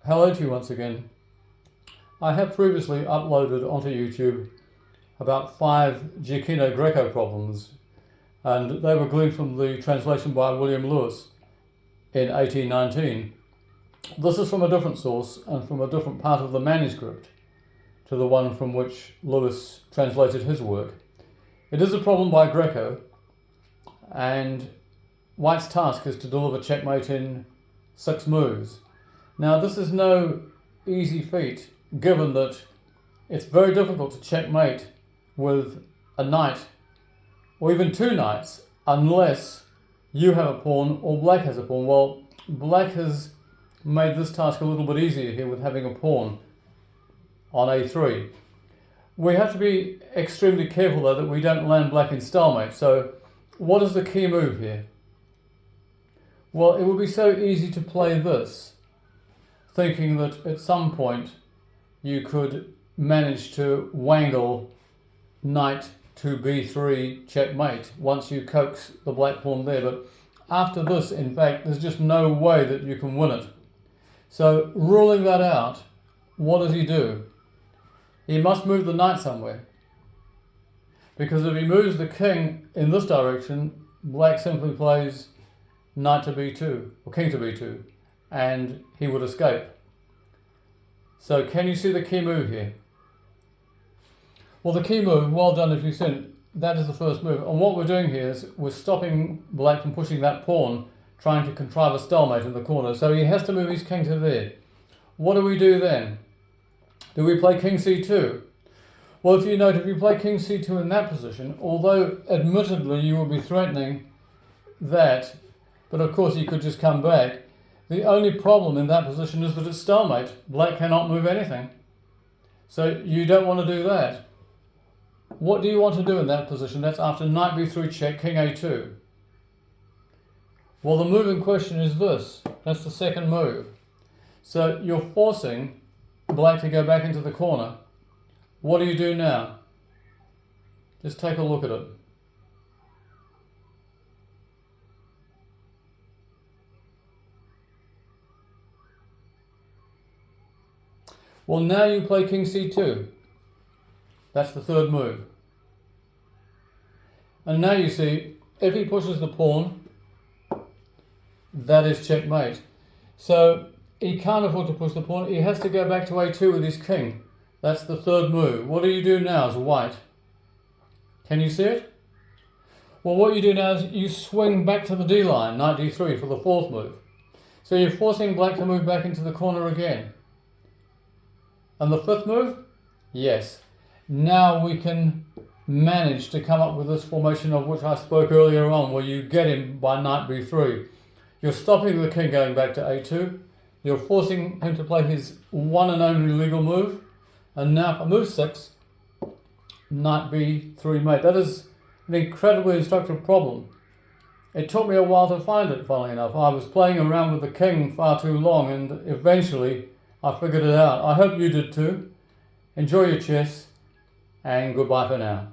Hello to you once again. I have previously uploaded onto YouTube about 5 Gioachino Greco problems, and they were gleaned from the translation by William Lewis in 1819. This is from a different source and from a different part of the manuscript to the one from which Lewis translated his work. It is a problem by Greco, and White's task is to deliver checkmate in 6 moves. Now, this is no easy feat, given that it's very difficult to checkmate with a knight, or even 2 knights, unless you have a pawn or black has a pawn. Well, black has made this task a little bit easier here with having a pawn on a3. We have to be extremely careful, though, that we don't land black in stalemate. So, what is the key move here? Well, it would be so easy to play this, thinking that at some point you could manage to wangle knight to b3 checkmate once you coax the black pawn there. But after this, in fact, there's just no way that you can win it. So, ruling that out, what does he do? He must move the knight somewhere, because if he moves the king in this direction, black simply plays knight to b2 or king to b2, and he would escape. So can you see the key move here? Well, the key move, well done if you've seen it, that is the first move. And what we're doing here is we're stopping black from pushing that pawn, trying to contrive a stalemate in the corner. So he has to move his king to there. What do we do then? Do we play king c2? Well, if you note, if you play king c2 in that position, although admittedly you will be threatening that, but of course he could just come back, the only problem in that position is that it's stalemate. Black cannot move anything. So you don't want to do that. What do you want to do in that position? That's after knight b3 check, king a2. Well, the move in question is this. That's the second move. So you're forcing black to go back into the corner. What do you do now? Just take a look at it. Well, now you play king c2. That's the third move. And now you see, if he pushes the pawn, that is checkmate. So he can't afford to push the pawn. He has to go back to a2 with his king. That's the third move. What do you do now as white? Can you see it? Well, what you do now is you swing back to the d line, knight d3, for the fourth move. So you're forcing black to move back into the corner again. And the fifth move? Yes. Now we can manage to come up with this formation of which I spoke earlier on, where you get him by knight b3. You're stopping the king going back to a2. You're forcing him to play his one and only legal move. And now for move 6, knight b3 mate. That is an incredibly instructive problem. It took me a while to find it, funnily enough. I was playing around with the king far too long, and eventually I figured it out. I hope you did too. Enjoy your chess, and goodbye for now.